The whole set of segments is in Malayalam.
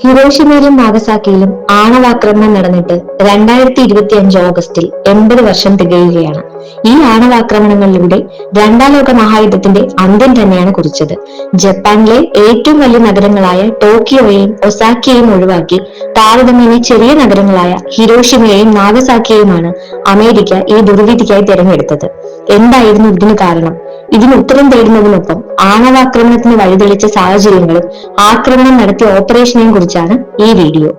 ഹിരോഷിമയിലും നാഗസാക്കിയിലും ആണവാക്രമണം നടന്നിട്ട് 2025 ഓഗസ്റ്റിൽ 80 വർഷം തികയുകയാണ്. ഈ ആണവാക്രമണങ്ങളിലൂടെ രണ്ടാം ലോക മഹായുദ്ധത്തിന്റെ അന്ത്യം തന്നെയാണ് കുറിച്ചത്. ജപ്പാനിലെ ഏറ്റവും വലിയ നഗരങ്ങളായ ടോക്കിയോയെയും ഒസാക്കയെയും ഒഴിവാക്കി താരതമ്യേന ചെറിയ നഗരങ്ങളായ ഹിരോഷിമയെയും നാഗസാക്കിയെയുമാണ് അമേരിക്ക ഈ ദുർവിധിക്കായി തിരഞ്ഞെടുത്തത്. എന്തായിരുന്നു ഇതിന് കാരണം? ഇതിന് ഉത്തരം തേടുന്നതിനൊപ്പം ആണവാക്രമണത്തിന് വഴിതെളിച്ച സാഹചര്യങ്ങളും ആക്രമണം നടത്തിയ ഓപ്പറേഷനെയും കുറിച്ചാണ് ഈ വീഡിയോ.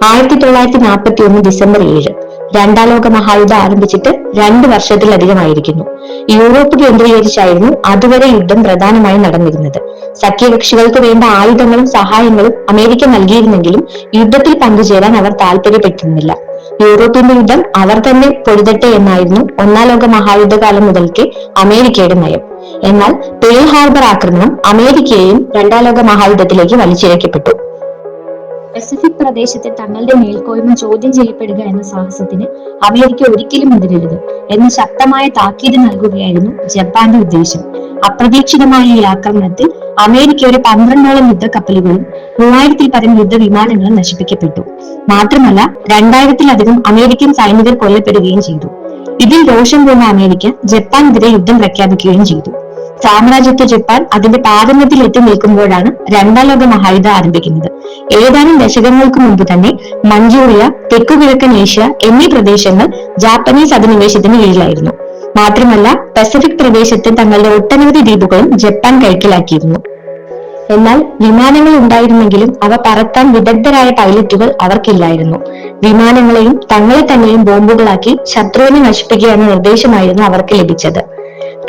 1941 ഡിസംബർ 7 രണ്ടാം ലോക മഹായുദ്ധം ആരംഭിച്ചിട്ട് 2 വർഷത്തിലധികമായിരിക്കുന്നു. യൂറോപ്പ് കേന്ദ്രീകരിച്ചായിരുന്നു അതുവരെ യുദ്ധം പ്രധാനമായും നടന്നിരുന്നത്. സഖ്യകക്ഷികൾക്ക് വേണ്ട ആയുധങ്ങളും സഹായങ്ങളും അമേരിക്ക നൽകിയിരുന്നെങ്കിലും യുദ്ധത്തിൽ പങ്കുചേരാൻ അവർ താല്പര്യപ്പെട്ടിരുന്നില്ല. യൂറോപ്പിന്റെ യുദ്ധം അവർ തന്നെ പൊരുതട്ടെ എന്നായിരുന്നു ഒന്നാം ലോക മഹായുദ്ധകാലം മുതൽക്കേ അമേരിക്കയുടെ നയം. എന്നാൽ പേൾ ഹാർബർ ആക്രമണം അമേരിക്കയെയും രണ്ടാം ലോക മഹായുദ്ധത്തിലേക്ക് വലിച്ചിഴക്കപ്പെട്ടു. പസഫിക് പ്രദേശത്തെ തങ്ങളുടെ മേൽക്കോയ്മ ചോദ്യം ചെയ്യപ്പെടുക എന്ന സാഹസത്തിന് അമേരിക്ക ഒരിക്കലും എതിരരുത് എന്ന ശക്തമായ താക്കീത് നൽകുകയായിരുന്നു ജപ്പാന്റെ ഉദ്ദേശം. അപ്രതീക്ഷിതമായ ഈ ആക്രമണത്തിൽ അമേരിക്കയുടെ 12ഓളം യുദ്ധക്കപ്പലുകളും 3000-ൽ പരം യുദ്ധവിമാനങ്ങളും നശിപ്പിക്കപ്പെട്ടു. മാത്രമല്ല 2000-ലധികം അമേരിക്കൻ സൈനികർ കൊല്ലപ്പെടുകയും ചെയ്തു. ഇതിൽ രോഷം പൂണ്ട അമേരിക്ക ജപ്പാനെതിരെ യുദ്ധം പ്രഖ്യാപിക്കുകയും ചെയ്തു. സാമ്രാജ്യത്വ ജപ്പാൻ അതിന്റെ പാരമ്യത്തിൽ എത്തി നിൽക്കുമ്പോഴാണ് രണ്ടാം ലോക മഹായുദ്ധം ആരംഭിക്കുന്നത്. ഏതാനും ദശകങ്ങൾക്ക് മുമ്പ് തന്നെ മഞ്ചൂറിയ, തെക്കുകിഴക്കൻ ഏഷ്യ എന്നീ പ്രദേശങ്ങൾ ജാപ്പനീസ് അധിനിവേശത്തിന് കീഴിലായിരുന്നു. മാത്രമല്ല പസഫിക് പ്രദേശത്ത് തങ്ങളുടെ ഒട്ടനവധി ദ്വീപുകളും ജപ്പാൻ കൈക്കലാക്കിയിരുന്നു. എന്നാൽ വിമാനങ്ങൾ ഉണ്ടായിരുന്നെങ്കിലും അവ പറത്താൻ വിദഗ്ധരായ പൈലറ്റുകൾ അവർക്കില്ലായിരുന്നു. വിമാനങ്ങളെയും തങ്ങളെ തന്നെയും ബോംബുകളാക്കി ശത്രുവിനെ നശിപ്പിക്കുക എന്ന നിർദ്ദേശമായിരുന്നു അവർക്ക് ലഭിച്ചത്.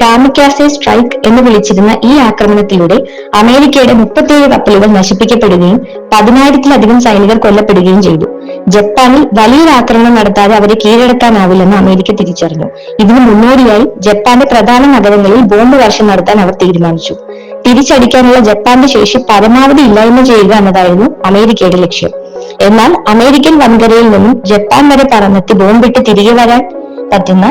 കാമിക്കാസെ സ്ട്രൈക്ക് എന്ന് വിളിച്ചിരുന്ന ഈ ആക്രമണത്തിലൂടെ അമേരിക്കയുടെ 37 കപ്പലുകൾ നശിപ്പിക്കപ്പെടുകയും 10,000-ലധികം സൈനികർ കൊല്ലപ്പെടുകയും ചെയ്തു. ജപ്പാനിൽ വലിയൊരു ആക്രമണം നടത്താതെ അവരെ കീഴടക്കാനാവില്ലെന്ന് അമേരിക്ക തിരിച്ചറിഞ്ഞു. ഇതിനു മുന്നോടിയായി ജപ്പാന്റെ പ്രധാന നഗരങ്ങളിൽ ബോംബ് വർഷം നടത്താൻ അവർ തീരുമാനിച്ചു. തിരിച്ചടിക്കാനുള്ള ജപ്പാന്റെ ശേഷി പരമാവധി ഇല്ലായ്മ ചെയ്യുക എന്നതായിരുന്നു അമേരിക്കയുടെ ലക്ഷ്യം. എന്നാൽ അമേരിക്കൻ വൻകരയിൽ നിന്നും ജപ്പാൻ വരെ പറന്നെത്തി ബോംബിട്ട് തിരികെ വരാൻ പറ്റുന്ന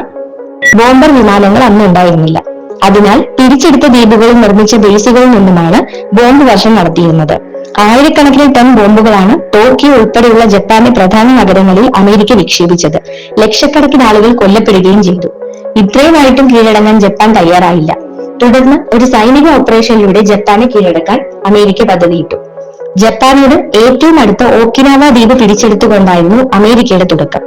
ബോംബർ വിമാനങ്ങൾ അന്ന് ഉണ്ടായിരുന്നില്ല. അതിനാൽ പിടിച്ചെടുത്ത ദ്വീപുകളിൽ നിർമ്മിച്ച ബേസുകളിൽ നിന്നുമാണ് ബോംബ് വർഷം നടത്തിയിരുന്നത്. ആയിരക്കണക്കിന് ടൺ ബോംബുകളാണ് ടോക്കിയോ ഉൾപ്പെടെയുള്ള ജപ്പാന്റെ പ്രധാന നഗരങ്ങളിൽ അമേരിക്ക വിക്ഷേപിച്ചത്. ലക്ഷക്കണക്കിന് ആളുകൾ കൊല്ലപ്പെടുകയും ചെയ്തു. ഇത്രയുമായിട്ടും കീഴടങ്ങാൻ ജപ്പാൻ തയ്യാറായില്ല. തുടർന്ന് ഒരു സൈനിക ഓപ്പറേഷനിലൂടെ ജപ്പാനെ കീഴടക്കാൻ അമേരിക്ക പദ്ധതിയിട്ടു. ജപ്പാനോട് ഏറ്റവും അടുത്ത ഓക്കിനാവ ദ്വീപ് പിടിച്ചെടുത്തുകൊണ്ടായിരുന്നു അമേരിക്കയുടെ തുടക്കം.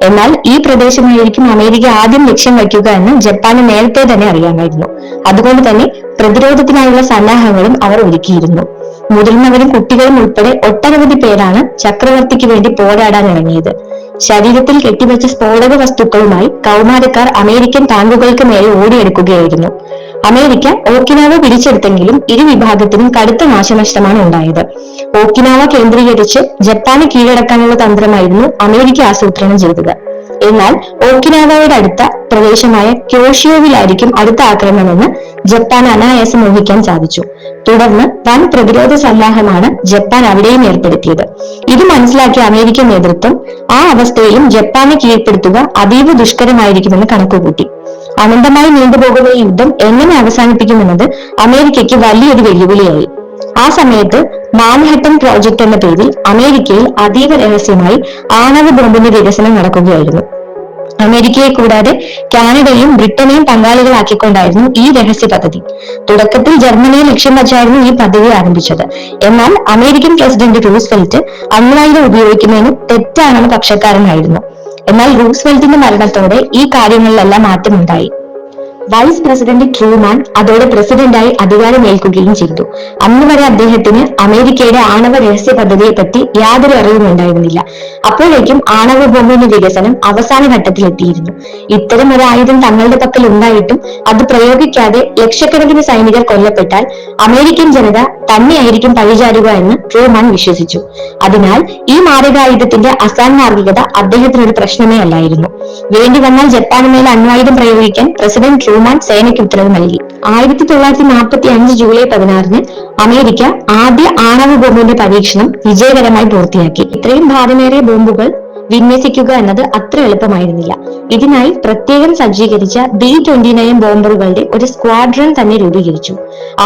എന്നാൽ ഈ പ്രദേശമായിരിക്കും അമേരിക്ക ആദ്യം ലക്ഷ്യം വയ്ക്കുക എന്ന് ജപ്പാന് നേരത്തെ തന്നെ അറിയാമായിരുന്നു. അതുകൊണ്ട് തന്നെ പ്രതിരോധത്തിനായുള്ള സന്നാഹങ്ങളും അവർ ഒരുക്കിയിരുന്നു. മുതിർന്നവരും കുട്ടികളും ഉൾപ്പെടെ ഒട്ടനവധി പേരാണ് ചക്രവർത്തിക്ക് വേണ്ടി പോരാടാൻ ഇറങ്ങിയത്. ശരീരത്തിൽ കെട്ടിവെച്ച സ്ഫോടക വസ്തുക്കളുമായി കൗമാരക്കാർ അമേരിക്കൻ ടാങ്കുകൾക്ക് മേലെ ഓടിയെടുക്കുകയായിരുന്നു. അമേരിക്ക ഓക്കിനാവ പിടിച്ചെടുത്തെങ്കിലും ഇരു വിഭാഗത്തിനും കടുത്ത നാശനഷ്ടമാണ് ഉണ്ടായത്. ഓക്കിനാവ കേന്ദ്രീകരിച്ച് ജപ്പാനെ കീഴടക്കാനുള്ള തന്ത്രമായിരുന്നു അമേരിക്ക ആസൂത്രണം ചെയ്തത്. എന്നാൽ ഓക്കിനാവയുടെ അടുത്ത പ്രദേശമായ ക്യോഷിയോവിലായിരിക്കും അടുത്ത ആക്രമണമെന്ന് ജപ്പാൻ അനായാസം ഊഹിക്കാൻ സാധിച്ചു. തുടർന്ന് വൻ പ്രതിരോധ സന്നാഹമാണ് ജപ്പാൻ അവിടെയും ഏർപ്പെടുത്തിയത്. ഇത് മനസ്സിലാക്കിയ അമേരിക്കൻ നേതൃത്വം ആ അവസ്ഥയിലും ജപ്പാനെ കീഴ്പ്പെടുത്തുക അതീവ ദുഷ്കരമായിരിക്കുമെന്ന് കണക്കുകൂട്ടി. അനന്തമായി നീണ്ടുപോകുന്ന ഈ യുദ്ധം എങ്ങനെ അവസാനിപ്പിക്കുമെന്നത് അമേരിക്കയ്ക്ക് വലിയൊരു വെല്ലുവിളിയായി. ആ സമയത്ത് മാൻഹട്ടൻ പ്രോജക്ട് എന്ന പേരിൽ അമേരിക്കയിൽ അതീവ രഹസ്യമായി ആണവ ബോംബിന്റെ വികസനം നടക്കുകയായിരുന്നു. അമേരിക്കയെ കൂടാതെ കാനഡയും ബ്രിട്ടനെയും പങ്കാളികളാക്കിക്കൊണ്ടായിരുന്നു ഈ രഹസ്യ പദ്ധതി. തുടക്കത്തിൽ ജർമ്മനിയെ ലക്ഷ്യം വച്ചായിരുന്നു ഈ പദ്ധതി ആരംഭിച്ചത്. എന്നാൽ അമേരിക്കൻ പ്രസിഡന്റ് റൂസ്വെൽറ്റ് അണ്വായുധം ഉപയോഗിക്കുന്നതിന് തെറ്റാണെന്ന് പക്ഷക്കാരനായിരുന്നു. എന്നാൽ റൂസ്വെൽറ്റിന്റെ മരണത്തോടെ ഈ കാര്യങ്ങളിലെല്ലാം മാറ്റമുണ്ടായി. വൈസ് പ്രസിഡന്റ് ട്രൂമാൻ അതോടെ പ്രസിഡന്റായി അധികാരമേൽക്കുകയും ചെയ്തു. അന്ന് വരെ അദ്ദേഹത്തിന് അമേരിക്കയുടെ ആണവ രഹസ്യ പദ്ധതിയെ പറ്റി യാതൊരു അറിവും ഉണ്ടായിരുന്നില്ല. അപ്പോഴേക്കും ആണവ ബോംബിന്റെ വികസനം അവസാന ഘട്ടത്തിലെത്തിയിരുന്നു. ഇത്തരം ഒരു ആയുധം തങ്ങളുടെ പക്കൽ ഉണ്ടായിട്ടും അത് പ്രയോഗിക്കാതെ ലക്ഷക്കണക്കിന് സൈനികർ കൊല്ലപ്പെട്ടാൽ അമേരിക്കൻ ജനത തന്നെയായിരിക്കും പഴിചാരുക എന്ന് ട്രൂമാൻ വിശ്വസിച്ചു. അതിനാൽ ഈ മാരകായുധത്തിന്റെ അസാൻമാർഗികത അദ്ദേഹത്തിനൊരു പ്രശ്നമേ അല്ലായിരുന്നു. വേണ്ടി വന്നാൽ ജപ്പാനുമേൽ അണ്വായുധം പ്രയോഗിക്കാൻ പ്രസിഡന്റ് ട്രൂമാൻ സേനയ്ക്ക് ഉത്തരവ് നൽകി. 1945 ജൂലൈ 16 അമേരിക്ക ആദ്യ ആണവ ബോംബിന്റെ പരീക്ഷണം വിജയകരമായി പൂർത്തിയാക്കി. ഇത്രയും ഭാരമേറിയ ബോംബുകൾ വിന്യസിക്കുക എന്നത് അത്ര എളുപ്പമായിരുന്നില്ല. ഇതിനായി പ്രത്യേകം സജ്ജീകരിച്ച B-29 ബോംബറുകളുടെ ഒരു സ്ക്വാഡ്രൺ തന്നെ രൂപീകരിച്ചു.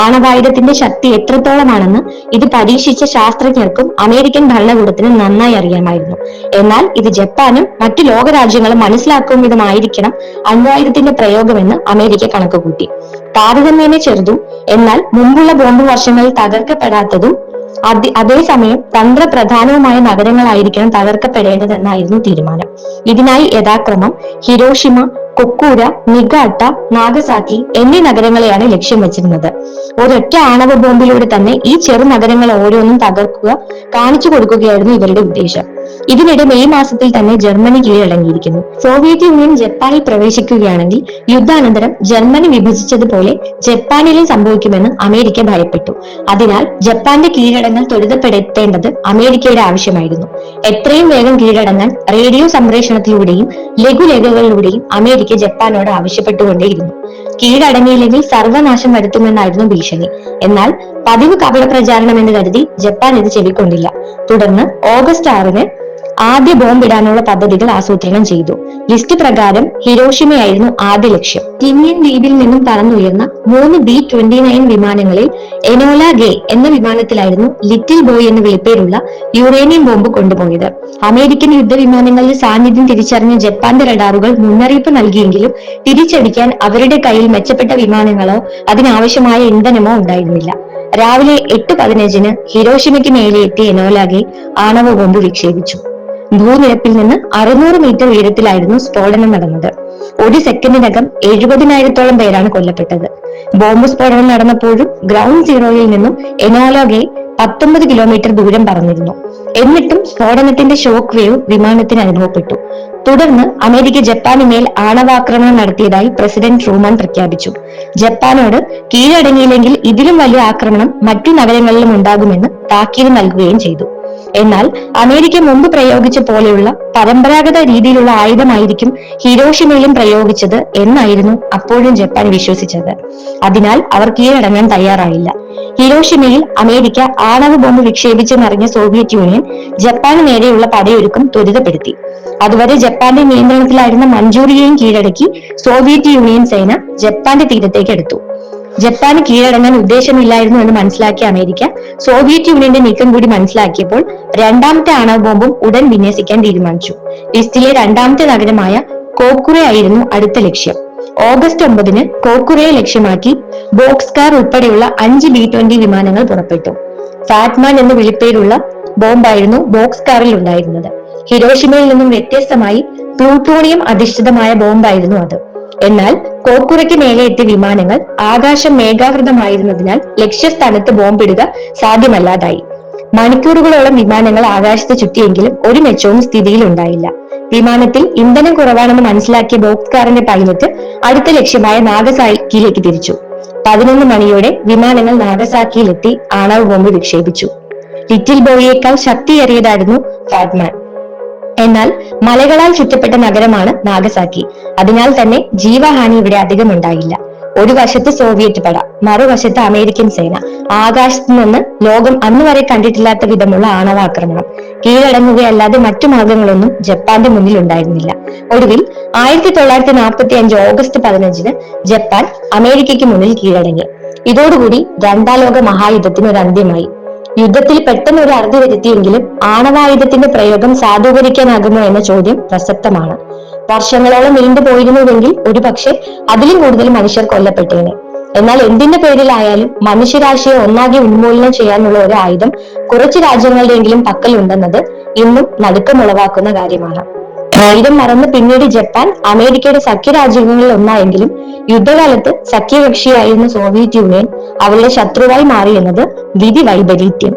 ആണവായുധത്തിന്റെ ശക്തി എത്രത്തോളമാണെന്ന് ഇത് പരീക്ഷിച്ച ശാസ്ത്രജ്ഞർക്കും അമേരിക്കൻ ഭരണകൂടത്തിനും നന്നായി അറിയാമായിരുന്നു. എന്നാൽ ഇത് ജപ്പാനും മറ്റു ലോകരാജ്യങ്ങളും മനസ്സിലാക്കും വിധമായിരിക്കണം അണ്വായുധത്തിന്റെ പ്രയോഗമെന്ന് അമേരിക്ക കണക്കുകൂട്ടി. താരതമ്യേന ചെറുതും എന്നാൽ മുമ്പുള്ള ബോംബ് വർഷങ്ങളിൽ തകർക്കപ്പെടാത്തതും അതേസമയം തന്ത്രപ്രധാനവുമായ നഗരങ്ങളായിരിക്കണം തകർക്കപ്പെടേണ്ടതെന്നായിരുന്നു തീരുമാനം. ഇതിനായി യഥാക്രമം ഹിരോഷിമ, കൊക്കൂര, നിഗാട്ട, നാഗസാക്കി എന്നീ നഗരങ്ങളെയാണ് ലക്ഷ്യം വെച്ചിരുന്നത്. ഒരൊറ്റ ആണവ ബോംബിലൂടെ തന്നെ ഈ ചെറു നഗരങ്ങൾ ഓരോന്നും തകർക്കുക, കാണിച്ചു കൊടുക്കുകയായിരുന്നു ഇവരുടെ ഉദ്ദേശം. ഇതിനിടെ മെയ് മാസത്തിൽ തന്നെ ജർമ്മനി കീഴടങ്ങിയിരിക്കുന്നു. സോവിയറ്റ് യൂണിയൻ ജപ്പാനിൽ പ്രവേശിക്കുകയാണെങ്കിൽ യുദ്ധാനന്തരം ജർമ്മനി വിഭജിച്ചതുപോലെ ജപ്പാനിലും സംഭവിക്കുമെന്ന് അമേരിക്ക ഭയപ്പെട്ടു. അതിനാൽ ജപ്പാന്റെ കീഴടങ്ങൽ ത്വരിതപ്പെടുത്തേണ്ടത് അമേരിക്കയുടെ ആവശ്യമായിരുന്നു. എത്രയും വേഗം കീഴടങ്ങാൻ റേഡിയോ സംപ്രേഷണത്തിലൂടെയും ലഘുലേഖകളിലൂടെയും അമേരിക്ക ജപ്പാനോട് ആവശ്യപ്പെട്ടുകൊണ്ടേയിരുന്നു. കീഴടങ്ങിയില്ലെങ്കിൽ സർവനാശം വരുത്തുമെന്നായിരുന്നു ഭീഷണി. എന്നാൽ പതിവ് കപട പ്രചാരണം എന്ന് കരുതി ജപ്പാൻ ഇത് ചെവിക്കൊണ്ടില്ല. തുടർന്ന് ഓഗസ്റ്റ് 6-ന് ആദ്യ ബോംബിടാനുള്ള പദ്ധതികൾ ആസൂത്രണം ചെയ്തു. ലിസ്റ്റ് പ്രകാരം ഹിരോഷിമയായിരുന്നു ആദ്യ ലക്ഷ്യം. ടിമിയൻ ദ്വീപിൽ നിന്നും പറന്നുയർന്ന 3 B-29 വിമാനങ്ങളിൽ എനോല ഗേ എന്ന വിമാനത്തിലായിരുന്നു ലിറ്റിൽ ബോയ് എന്ന് വിളിപ്പേരുള്ള യുറേനിയം ബോംബ് കൊണ്ടുപോയത്. അമേരിക്കൻ യുദ്ധവിമാനങ്ങളുടെ സാന്നിധ്യം തിരിച്ചറിഞ്ഞ ജപ്പാന്റെ റഡാറുകൾ മുന്നറിയിപ്പ് നൽകിയെങ്കിലും തിരിച്ചടിക്കാൻ അവരുടെ കയ്യിൽ മെച്ചപ്പെട്ട വിമാനങ്ങളോ അതിനാവശ്യമായ ഇന്ധനമോ ഉണ്ടായിരുന്നില്ല. രാവിലെ 8:15-ന് ഹിരോഷിമയ്ക്ക് മേലെ എത്തിയ എനോല ഗേ ആണവ ബോംബ് വിക്ഷേപിച്ചു. ഭൂനിരപ്പിൽ നിന്ന് 600 മീറ്റർ ഉയരത്തിലായിരുന്നു സ്ഫോടനം നടന്നത്. ഒരു സെക്കൻഡിനകം 70,000-ഓളം പേരാണ് കൊല്ലപ്പെട്ടത്. ബോംബ് സ്ഫോടനം നടന്നപ്പോഴും ഗ്രൗണ്ട് സീറോയിൽ നിന്നും എനോല ഗേ 19 കിലോമീറ്റർ ദൂരം പറന്നിരുന്നു. എന്നിട്ടും സ്ഫോടനത്തിന്റെ ഷോക്ക് വേവ് വിമാനത്തിന് അനുഭവപ്പെട്ടു. തുടർന്ന് അമേരിക്ക ജപ്പാന് മേൽ ആണവാക്രമണം നടത്തിയതായി പ്രസിഡന്റ് ട്രൂമാൻ പ്രഖ്യാപിച്ചു. ജപ്പാനോട് കീഴടങ്ങിയില്ലെങ്കിൽ ഇതിലും വലിയ ആക്രമണം മറ്റു നഗരങ്ങളിലും ഉണ്ടാകുമെന്ന് താക്കീത് നൽകുകയും ചെയ്തു. എന്നാൽ അമേരിക്ക മുമ്പ് പ്രയോഗിച്ച പോലെയുള്ള പരമ്പരാഗത രീതിയിലുള്ള ആയുധമായിരിക്കും ഹിരോഷിമയിലും പ്രയോഗിച്ചത് എന്നായിരുന്നു അപ്പോഴും ജപ്പാൻ വിശ്വസിച്ചത്. അതിനാൽ അവർ കീഴടങ്ങാൻ തയ്യാറായില്ല. ഹിരോഷിമയിൽ അമേരിക്ക ആണവ ബോംബ് വിക്ഷേപിച്ചെന്നറിഞ്ഞ സോവിയറ്റ് യൂണിയൻ ജപ്പാന് നേരെയുള്ള പടയൊരുക്കം ത്വരിതപ്പെടുത്തി. അതുവരെ ജപ്പാന്റെ നിയന്ത്രണത്തിലായിരുന്ന മഞ്ചൂരിയയും കീഴടക്കി സോവിയറ്റ് യൂണിയൻ സേന ജപ്പാന്റെ തീരത്തേക്ക് എടുത്തു. ജപ്പാന് കീഴടങ്ങാൻ ഉദ്ദേശമില്ലായിരുന്നു എന്ന് മനസ്സിലാക്കിയ അമേരിക്ക സോവിയറ്റ് യൂണിയന്റെ നീക്കം കൂടി മനസ്സിലാക്കിയപ്പോൾ രണ്ടാമത്തെ ആണവ ബോംബും ഉടൻ വിന്യസിക്കാൻ തീരുമാനിച്ചു. ലിസ്റ്റിലെ രണ്ടാമത്തെ നഗരമായ കോക്കുറെ ആയിരുന്നു അടുത്ത ലക്ഷ്യം. ഓഗസ്റ്റ് 9-ന് കോക്കുറയെ ലക്ഷ്യമാക്കി ബോക്സ്കാർ ഉൾപ്പെടെയുള്ള 5 B-20 വിമാനങ്ങൾ പുറപ്പെട്ടു. ഫാറ്റ്മാൻ എന്ന് വിളിപ്പേരുള്ള ബോംബായിരുന്നു ബോക്സ്കാറിൽ ഉണ്ടായിരുന്നത്. ഹിരോഷിമയിൽ നിന്നും വ്യത്യസ്തമായി പ്ലൂട്ടോണിയം അധിഷ്ഠിതമായ ബോംബായിരുന്നു അത്. എന്നാൽ കോക്കുറയ്ക്ക് മേലെ എത്തിയ വിമാനങ്ങൾ ആകാശം മേഘാവൃതമായിരുന്നതിനാൽ ലക്ഷ്യസ്ഥാനത്ത് ബോംബിടുക സാധ്യമല്ലാതായി. മണിക്കൂറുകളോളം വിമാനങ്ങൾ ആകാശത്ത് ചുറ്റിയെങ്കിലും ഒരു മെച്ചവും സ്ഥിതിയിൽ ഉണ്ടായില്ല. വിമാനത്തിൽ ഇന്ധനം കുറവാണെന്ന് മനസ്സിലാക്കിയ ബോക്സ്കാറിന്റെ പൈലറ്റ് അടുത്ത ലക്ഷ്യമായ നാഗസാക്കിയിലേക്ക് തിരിച്ചു. 11 മണിയോടെ വിമാനങ്ങൾ നാഗസാക്കിയിലെത്തി ആണവ ബോംബ് വിക്ഷേപിച്ചു. ലിറ്റിൽ ബോയിയേക്കാൾ ശക്തിയേറിയതായിരുന്നു ഫാറ്റ്മാൻ. എന്നാൽ മലകളാൽ ചുറ്റപ്പെട്ട നഗരമാണ് നാഗസാക്കി. അതിനാൽ തന്നെ ജീവഹാനി ഇവിടെ അധികം ഉണ്ടായില്ല. ഒരു വശത്ത് സോവിയറ്റ് പട, മറുവശത്ത് അമേരിക്കൻ സേന. ആകാശത്ത് നിന്ന് ലോകം അന്ന് വരെ കണ്ടിട്ടില്ലാത്ത വിധമുള്ള ആണവാക്രമണം. കീഴടങ്ങുകയല്ലാതെ മറ്റു മാർഗങ്ങളൊന്നും ജപ്പാന്റെ മുന്നിൽ ഉണ്ടായിരുന്നില്ല. ഒടുവിൽ 1945 ഓഗസ്റ്റ് 15-ന് ജപ്പാൻ അമേരിക്കയ്ക്ക് മുന്നിൽ കീഴടങ്ങി. ഇതോടുകൂടി രണ്ടാം ലോക മഹായുദ്ധത്തിന് ഒരു അന്ത്യമായി. യുദ്ധത്തിൽ പെട്ടെന്ന് ഒരു അറുതി വരുത്തിയെങ്കിലും ആണവായുധത്തിന്റെ പ്രയോഗം സാധൂകരിക്കാനാകുമോ എന്ന ചോദ്യം പ്രസക്തമാണ്. വർഷങ്ങളോളം നീണ്ടുപോയിരുന്നുവെങ്കിൽ ഒരുപക്ഷെ അതിലും കൂടുതൽ മനുഷ്യർ കൊല്ലപ്പെട്ടേനെ. എന്നാൽ എന്തിന്റെ പേരിലായാലും മനുഷ്യരാശിയെ ഒന്നാകെ ഉന്മൂലനം ചെയ്യാനുള്ള ഒരു ആയുധം കുറച്ചു രാജ്യങ്ങളുടെയെങ്കിലും പക്കലുണ്ടെന്നത് ഇന്നും നടുക്കമുളവാക്കുന്ന കാര്യമാണ്. ആയുധം മറന്ന് പിന്നീട് ജപ്പാൻ അമേരിക്കയുടെ സഖ്യരാജ്യങ്ങളിൽ ഒന്നായെങ്കിലും യുദ്ധകാലത്ത് സഖ്യകക്ഷിയായിരുന്ന സോവിയറ്റ് യൂണിയൻ അവളുടെ ശത്രുവായി മാറി എന്നത് വിധി വൈപരീത്യം.